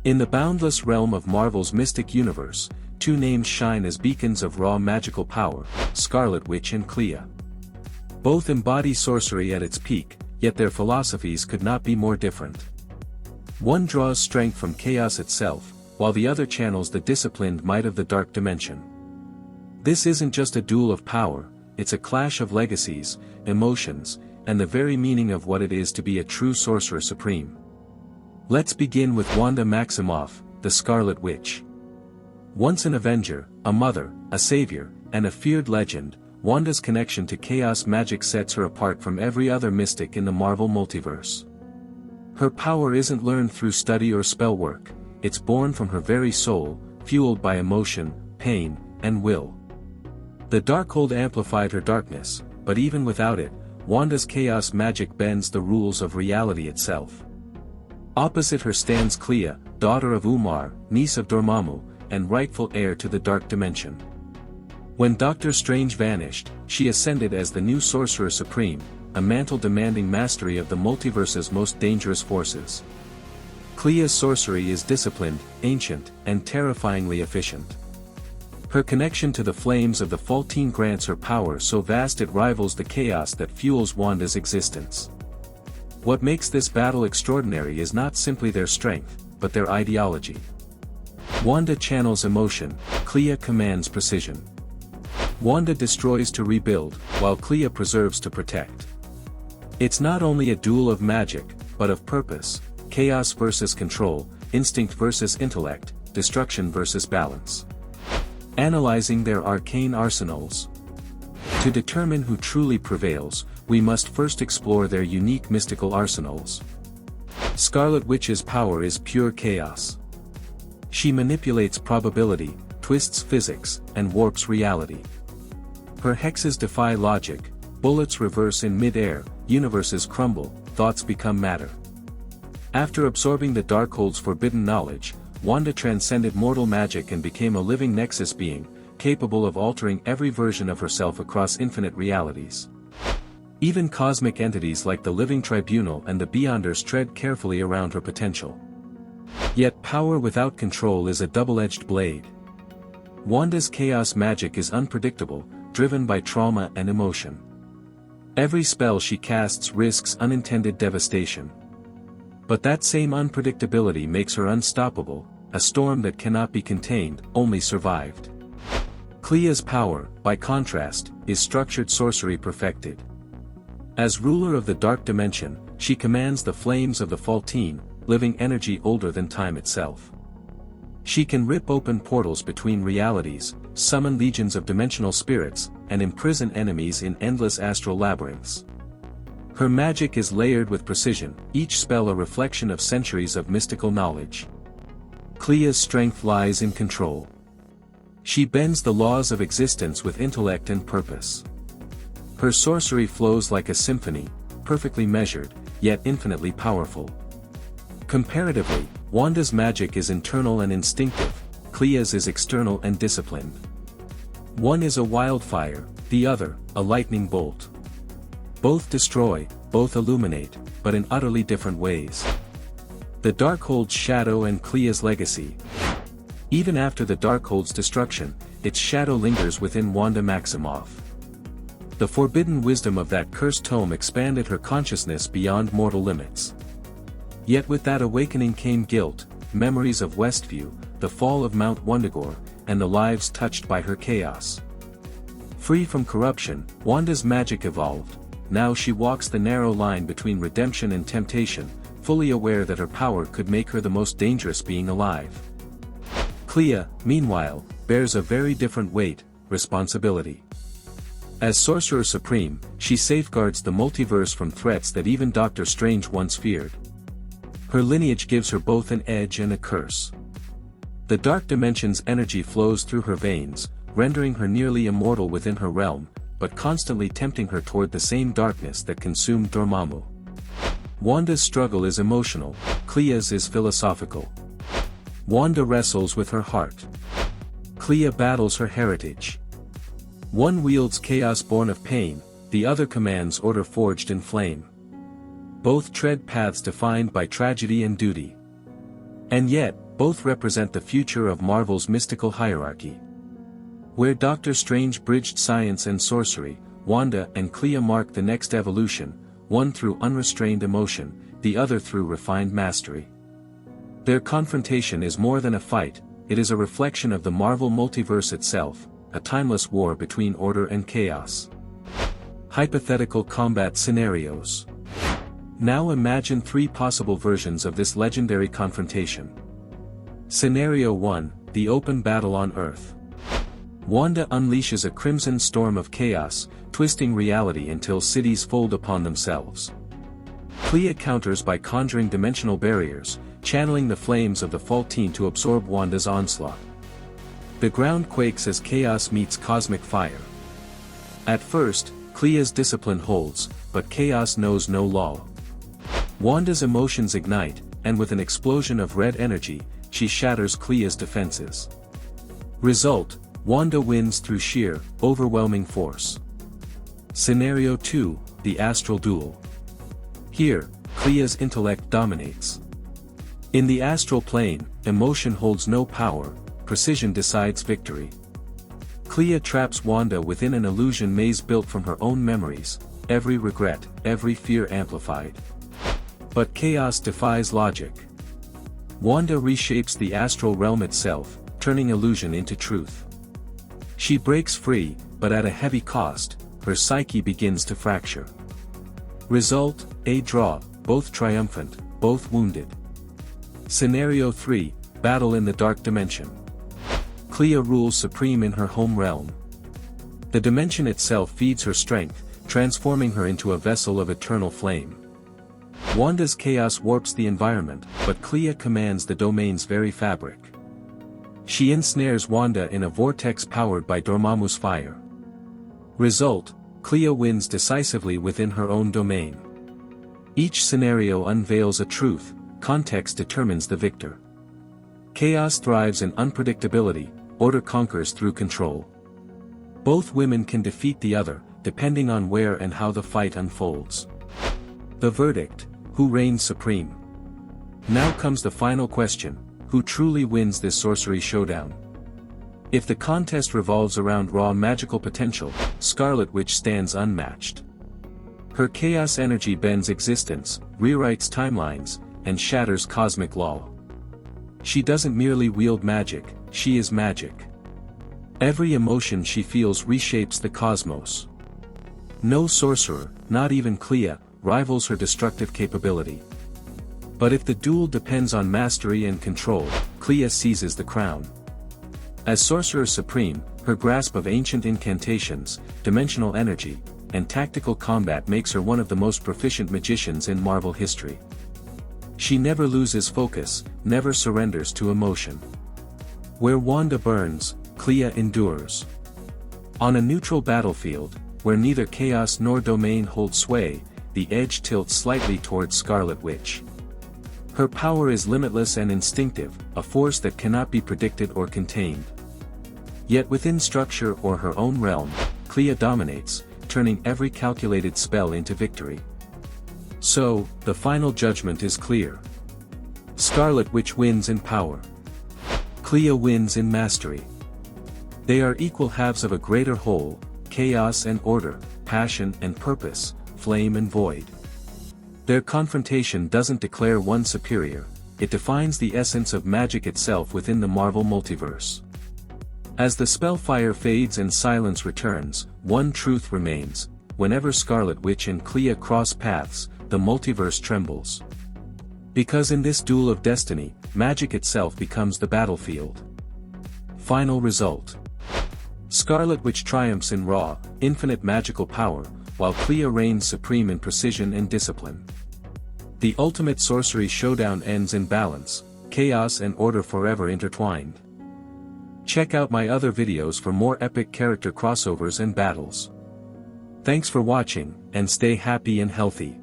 In the boundless realm of Marvel's mystic universe, two names shine as beacons of raw magical power: Scarlet Witch and Clea. Both embody sorcery at its peak, yet their philosophies could not be more different. One draws strength from chaos itself, while the other channels the disciplined might of the dark dimension. This isn't just a duel of power, it's a clash of legacies, emotions, and the very meaning of what it is to be a true Sorcerer Supreme. Let's begin with Wanda Maximoff, the Scarlet Witch. Once an avenger, a mother, a savior, and a feared legend, Wanda's connection to chaos magic sets her apart from every other mystic in the Marvel multiverse. Her power isn't learned through study or spell work, it's born from her very soul, fueled by emotion, pain, and will. The Darkhold amplified her darkness, but even without it, Wanda's chaos magic bends the rules of reality itself. Opposite her stands Clea, daughter of Umar, niece of Dormammu, and rightful heir to the Dark Dimension. When Doctor Strange vanished, she ascended as the new Sorcerer Supreme, a mantle demanding mastery of the multiverse's most dangerous forces. Clea's sorcery is disciplined, ancient, and terrifyingly efficient. Her connection to the flames of the Faltine grants her power so vast it rivals the chaos that fuels Wanda's existence. What makes this battle extraordinary is not simply their strength, but their ideology. Wanda channels emotion, Clea commands precision. Wanda destroys to rebuild, while Clea preserves to protect. It's not only a duel of magic, but of purpose: chaos versus control, instinct versus intellect, destruction versus balance. Analyzing their arcane arsenals. To determine who truly prevails, we must first explore their unique mystical arsenals. Scarlet Witch's power is pure chaos. She manipulates probability, twists physics, and warps reality. Her hexes defy logic, bullets reverse in mid-air, universes crumble, thoughts become matter. After absorbing the Darkhold's forbidden knowledge, Wanda transcended mortal magic and became a living Nexus being, capable of altering every version of herself across infinite realities. Even cosmic entities like the Living Tribunal and the Beyonders tread carefully around her potential. Yet power without control is a double-edged blade. Wanda's chaos magic is unpredictable, driven by trauma and emotion. Every spell she casts risks unintended devastation. But that same unpredictability makes her unstoppable, a storm that cannot be contained, only survived. Clea's power, by contrast, is structured sorcery perfected. As ruler of the Dark Dimension, she commands the flames of the Faltine, living energy older than time itself. She can rip open portals between realities, summon legions of dimensional spirits, and imprison enemies in endless astral labyrinths. Her magic is layered with precision, each spell a reflection of centuries of mystical knowledge. Clea's strength lies in control. She bends the laws of existence with intellect and purpose. Her sorcery flows like a symphony, perfectly measured, yet infinitely powerful. Comparatively, Wanda's magic is internal and instinctive, Clea's is external and disciplined. One is a wildfire, the other, a lightning bolt. Both destroy, both illuminate, but in utterly different ways. The Darkhold's shadow and Clea's legacy. Even after the Darkhold's destruction, its shadow lingers within Wanda Maximoff. The forbidden wisdom of that cursed tome expanded her consciousness beyond mortal limits. Yet with that awakening came guilt, memories of Westview, the fall of Mount Wundagore, and the lives touched by her chaos. Free from corruption, Wanda's magic evolved. Now she walks the narrow line between redemption and temptation, fully aware that her power could make her the most dangerous being alive. Clea, meanwhile, bears a very different weight, responsibility. As Sorcerer Supreme, she safeguards the multiverse from threats that even Doctor Strange once feared. Her lineage gives her both an edge and a curse. The Dark Dimension's energy flows through her veins, rendering her nearly immortal within her realm, but constantly tempting her toward the same darkness that consumed Dormammu. Wanda's struggle is emotional, Clea's is philosophical. Wanda wrestles with her heart. Clea battles her heritage. One wields chaos born of pain, the other commands order forged in flame. Both tread paths defined by tragedy and duty. And yet, both represent the future of Marvel's mystical hierarchy. Where Doctor Strange bridged science and sorcery, Wanda and Clea marked the next evolution, one through unrestrained emotion, the other through refined mastery. Their confrontation is more than a fight, it is a reflection of the Marvel multiverse itself, a timeless war between order and chaos. Hypothetical combat scenarios. Now imagine 3 possible versions of this legendary confrontation. Scenario 1, the open battle on Earth. Wanda unleashes a crimson storm of chaos, twisting reality until cities fold upon themselves. Clea counters by conjuring dimensional barriers, channeling the flames of the Faltine to absorb Wanda's onslaught. The ground quakes as chaos meets cosmic fire. At first, Clea's discipline holds, but chaos knows no law. Wanda's emotions ignite, and with an explosion of red energy, she shatters Clea's defenses. Result, Wanda wins through sheer, overwhelming force. Scenario 2, the astral duel. Here, Clea's intellect dominates. In the astral plane, emotion holds no power, precision decides victory. Clea traps Wanda within an illusion maze built from her own memories, every regret, every fear amplified. But chaos defies logic. Wanda reshapes the astral realm itself, turning illusion into truth. She breaks free, but at a heavy cost, her psyche begins to fracture. Result, a draw, both triumphant, both wounded. Scenario 3, battle in the dark dimension. Clea rules supreme in her home realm. The dimension itself feeds her strength, transforming her into a vessel of eternal flame. Wanda's chaos warps the environment, but Clea commands the domain's very fabric. She ensnares Wanda in a vortex powered by Dormammu's fire. Result, Clea wins decisively within her own domain. Each scenario unveils a truth, context determines the victor. Chaos thrives in unpredictability, order conquers through control. Both women can defeat the other, depending on where and how the fight unfolds. The verdict, who reigns supreme? Now comes the final question, who truly wins this sorcery showdown? If the contest revolves around raw magical potential, Scarlet Witch stands unmatched. Her chaos energy bends existence, rewrites timelines, and shatters cosmic law. She doesn't merely wield magic, she is magic. Every emotion she feels reshapes the cosmos. No sorcerer, not even Clea, rivals her destructive capability. But if the duel depends on mastery and control, Clea seizes the crown. As Sorcerer Supreme, her grasp of ancient incantations, dimensional energy, and tactical combat makes her one of the most proficient magicians in Marvel history. She never loses focus, never surrenders to emotion. Where Wanda burns, Clea endures. On a neutral battlefield, where neither chaos nor domain hold sway, the edge tilts slightly towards Scarlet Witch. Her power is limitless and instinctive, a force that cannot be predicted or contained. Yet within structure or her own realm, Clea dominates, turning every calculated spell into victory. So, the final judgment is clear. Scarlet Witch wins in power. Clea wins in mastery. They are equal halves of a greater whole, chaos and order, passion and purpose, flame and void. Their confrontation doesn't declare one superior, it defines the essence of magic itself within the Marvel multiverse. As the spellfire fades and silence returns, one truth remains: whenever Scarlet Witch and Clea cross paths, the multiverse trembles. Because in this duel of destiny, magic itself becomes the battlefield. Final result. Scarlet Witch triumphs in raw, infinite magical power, while Clea reigns supreme in precision and discipline. The ultimate sorcery showdown ends in balance, chaos and order forever intertwined. Check out my other videos for more epic character crossovers and battles. Thanks for watching, and stay happy and healthy.